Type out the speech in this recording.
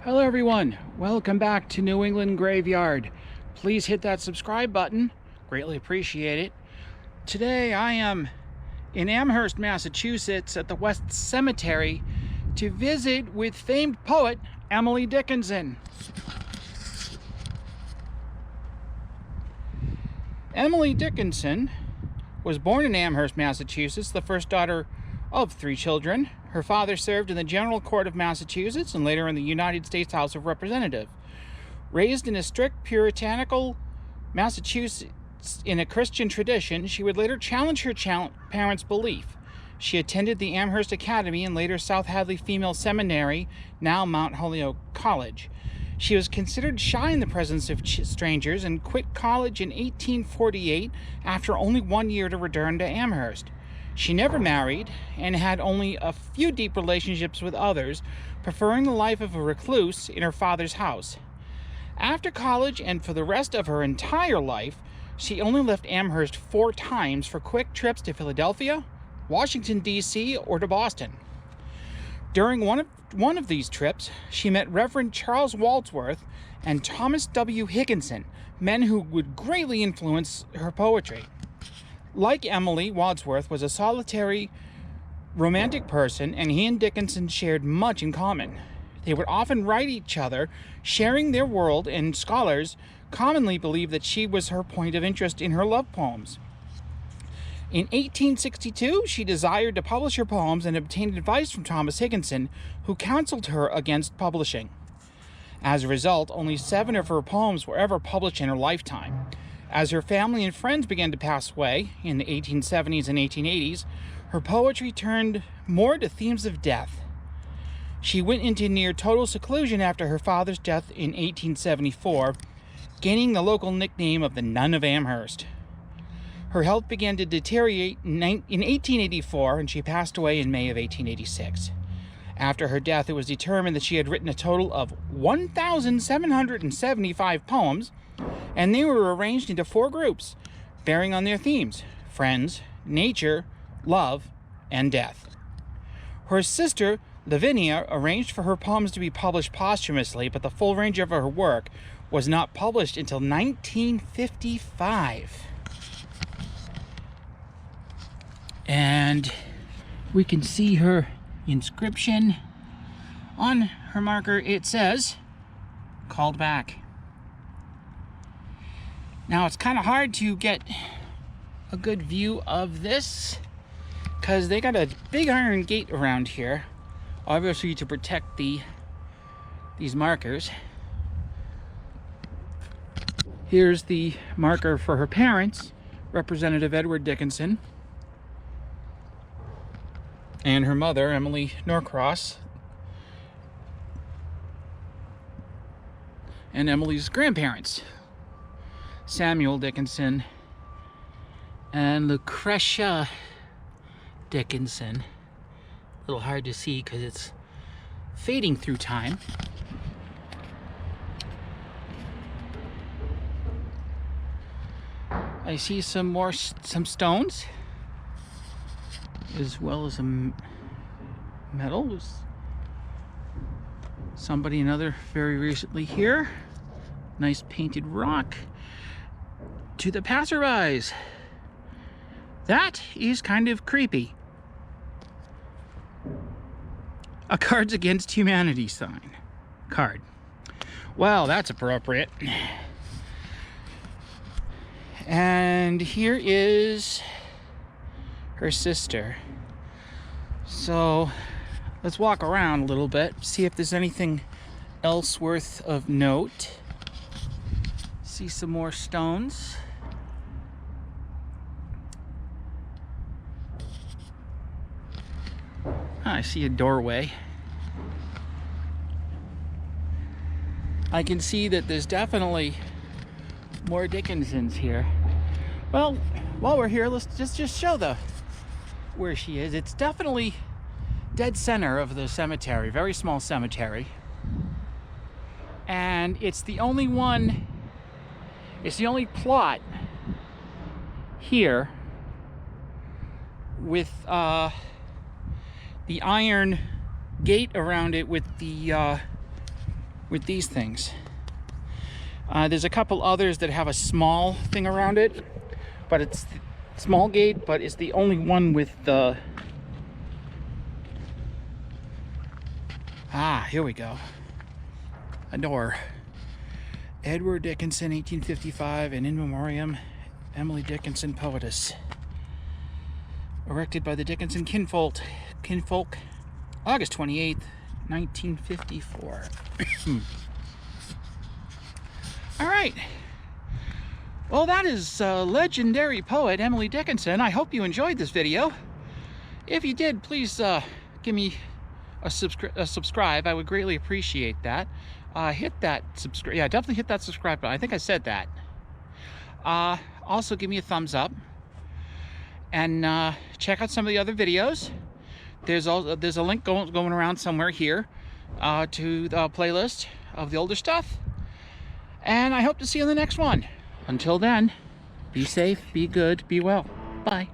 Hello everyone, welcome back to New England Graveyard. Please hit that subscribe button, greatly appreciate it. Today I am in Amherst, Massachusetts at the West Cemetery to visit with famed poet Emily Dickinson. Emily Dickinson was born in Amherst, Massachusetts, the first daughter of 3 children. Her father served in the General Court of Massachusetts and later in the United States House of Representatives. Raised in a strict puritanical Massachusetts in a Christian tradition, she would later challenge her parents' belief. She attended the Amherst Academy and later South Hadley Female Seminary, now Mount Holyoke College. She was considered shy in the presence of strangers and quit college in 1848 after only 1 year to return to Amherst. She never married and had only a few deep relationships with others, preferring the life of a recluse in her father's house. After college and for the rest of her entire life, she only left Amherst 4 times for quick trips to Philadelphia, Washington, D.C., or to Boston. During one of these trips, she met Reverend Charles Wadsworth and Thomas W. Dickenson, men who would greatly influence her poetry. Like Emily, Wadsworth was a solitary, romantic person, and he and Dickinson shared much in common. They would often write each other, sharing their world, and scholars commonly believe that she was her point of interest in her love poems. In 1862, she desired to publish her poems and obtained advice from Thomas Dickenson, who counseled her against publishing. As a result, only 7 of her poems were ever published in her lifetime. As her family and friends began to pass away in the 1870s and 1880s, her poetry turned more to themes of death. She went into near total seclusion after her father's death in 1874, gaining the local nickname of the Nun of Amherst. Her health began to deteriorate in 1884, and she passed away in May of 1886. After her death, it was determined that she had written a total of 1,775 poems, and they were arranged into 4 groups, bearing on their themes: friends, nature, love, and death. Her sister, Lavinia, arranged for her poems to be published posthumously, but the full range of her work was not published until 1955. And we can see her inscription. On her marker it says, "Called back." Now it's kind of hard to get a good view of this because they got a big iron gate around here, obviously to protect these markers. Here's the marker for her parents, Representative Edward Dickinson, and her mother, Emily Norcross, and Emily's grandparents, Samuel Dickinson and Lucretia Dickinson. A little hard to see because it's fading through time. I see some stones, as well as a medal. Another very recently here. Nice painted rock. To the passerbys, that is kind of creepy. A Cards Against Humanity sign. Card. Well, that's appropriate. And here is her sister. So let's walk around a little bit, see if there's anything else worth of note. See some more stones. I see a doorway. I can see that there's definitely more Dickinsons here. Well, while we're here, let's just show where she is. It's definitely dead center of the cemetery, very small cemetery. And it's the only plot here with the iron gate around it with the with these things. There's a couple others that have a small thing around it, but it's small gate, but it's the only one with the... here we go. A door. Edward Dickinson, 1855, and in memoriam, Emily Dickinson, poetess. Erected by the Dickenson kinfolk, August 28th, 1954. All right. Well, that is legendary poet Emily Dickinson. I hope you enjoyed this video. If you did, please give me a subscribe. I would greatly appreciate that. Hit that subscribe. Yeah, definitely hit that subscribe button. I think I said that. Also, give me a thumbs up. And check out some of the other videos. There's a link going around somewhere here to the playlist of the older stuff. And I hope to see you in the next one. Until then, be safe, be good, be well. Bye.